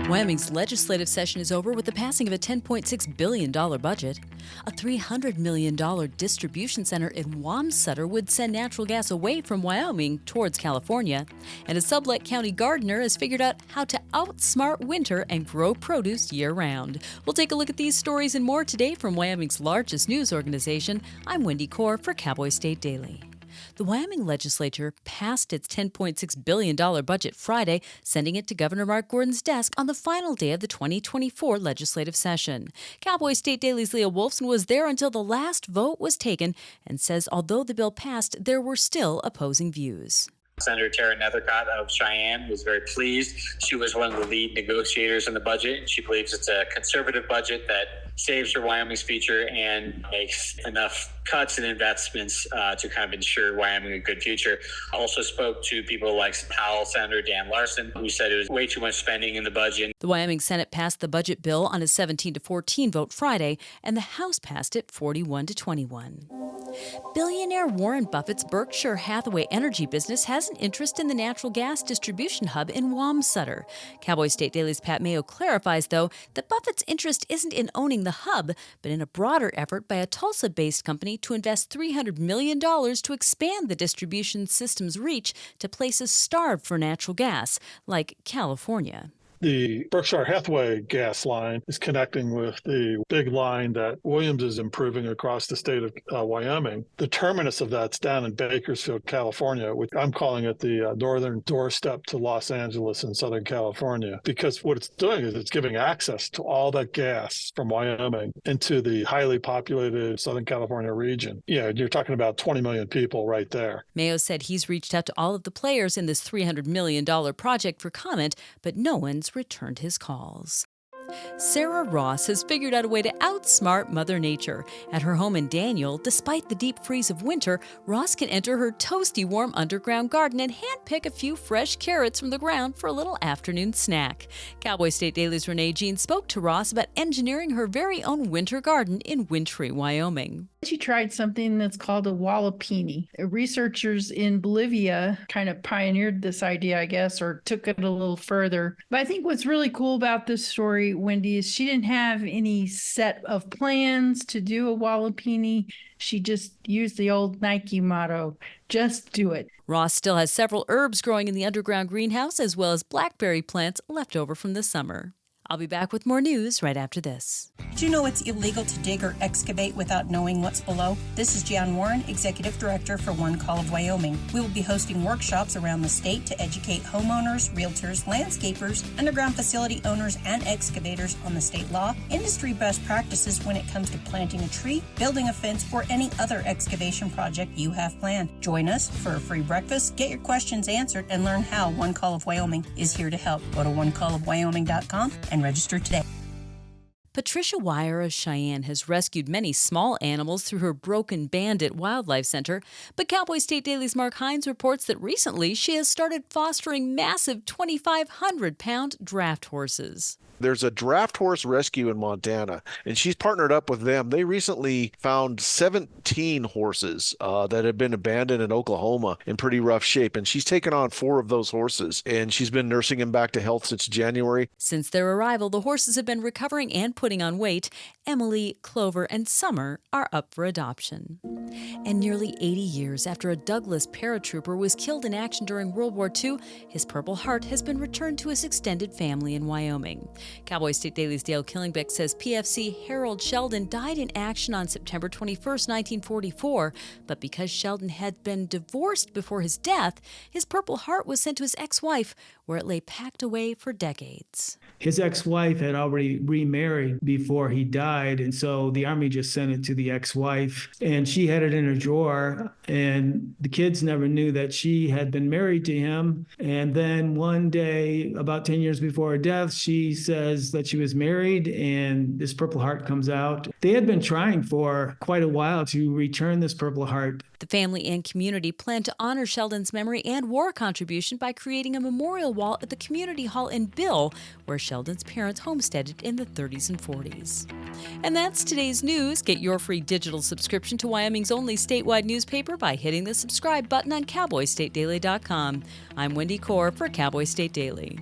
Wyoming's legislative session is over with the passing of a $10.6 billion budget. A $300 million distribution center in Wamsutter would send natural gas away from Wyoming towards California. And a Sublette County gardener has figured out how to outsmart winter and grow produce year-round. We'll take a look at these stories and more today from Wyoming's largest news organization. I'm Wendy Corr for Cowboy State Daily. The Wyoming legislature passed its $10.6 billion budget Friday, sending it to Governor Mark Gordon's desk on the final day of the 2024 legislative session. Cowboy State Daily's Leah Wolfson was there until the last vote was taken and says although the bill passed, there were still opposing views. Senator Tara Nethercott of Cheyenne was very pleased. She was one of the lead negotiators in the budget. She believes it's a conservative budget that saves for Wyoming's future and makes enough cuts and investments to kind of ensure Wyoming a good future. I also spoke to people like Powell, Senator Dan Larson, who said it was way too much spending in the budget. The Wyoming Senate passed the budget bill on a 17-14 vote Friday, and the House passed it 41-21. Billionaire Warren Buffett's Berkshire Hathaway energy business has an interest in the natural gas distribution hub in Wamsutter. Cowboy State Daily's Pat Mayo clarifies, though, that Buffett's interest isn't in owning the hub, but in a broader effort by a Tulsa-based company to invest $300 million to expand the distribution system's reach to places starved for natural gas, like California. The Berkshire Hathaway gas line is connecting with the big line that Williams is improving across the state of Wyoming. The terminus of that's down in Bakersfield, California, which I'm calling it the northern doorstep to Los Angeles in Southern California, because what it's doing is it's giving access to all that gas from Wyoming into the highly populated Southern California region. Yeah, you're talking about 20 million people right there. Mayo said he's reached out to all of the players in this $300 million project for comment, but no one's returned his calls. Sarah Ross has figured out a way to outsmart Mother Nature. At her home in Daniel, despite the deep freeze of winter, Ross can enter her toasty warm underground garden and handpick a few fresh carrots from the ground for a little afternoon snack. Cowboy State Daily's Renee Jean spoke to Ross about engineering her very own winter garden in wintry Wyoming. She tried something that's called a wallapini. Researchers in Bolivia kind of pioneered this idea, I guess, or took it a little further. But I think what's really cool about this story, Wendy, is she didn't have any set of plans to do a wallapini. She just used the old Nike motto, just do it. Ross still has several herbs growing in the underground greenhouse, as well as blackberry plants left over from the summer. I'll be back with more news right after this. Did you know it's illegal to dig or excavate without knowing what's below? This is Jan Warren, Executive Director for One Call of Wyoming. We will be hosting workshops around the state to educate homeowners, realtors, landscapers, underground facility owners, and excavators on the state law, industry best practices when it comes to planting a tree, building a fence, or any other excavation project you have planned. Join us for a free breakfast, get your questions answered, and learn how One Call of Wyoming is here to help. Go to onecallofwyoming.com and register today. Patricia Wire of Cheyenne has rescued many small animals through her Broken Bandit Wildlife Center, but Cowboy State Daily's Mark Hines reports that recently she has started fostering massive 2,500-pound draft horses. There's a draft horse rescue in Montana, and she's partnered up with them. They recently found 17 horses that had been abandoned in Oklahoma in pretty rough shape, and she's taken on 4 of those horses, and she's been nursing them back to health since January. Since their arrival, the horses have been recovering and putting on weight. Emily, Clover, and Summer are up for adoption. And nearly 80 years after a Douglas paratrooper was killed in action during World War II, his Purple Heart has been returned to his extended family in Wyoming. Cowboy State Daily's Dale Killingbeck says PFC Harold Sheldon died in action on September 21, 1944, but because Sheldon had been divorced before his death, his Purple Heart was sent to his ex-wife, where it lay packed away for decades. His ex-wife had already remarried before he died, and so the Army just sent it to the ex-wife, and she had it in her drawer, and the kids never knew that she had been married to him. And then one day, about 10 years before her death, she says that she was married, and this Purple Heart comes out. They had been trying for quite a while to return this Purple Heart. The family and community plan to honor Sheldon's memory and war contribution by creating a memorial wall at the community hall in Bill, where Sheldon's parents homesteaded in the 30s and 40s. And that's today's news. Get your free digital subscription to Wyoming's only statewide newspaper by hitting the subscribe button on CowboyStateDaily.com. I'm Wendy Corr for Cowboy State Daily.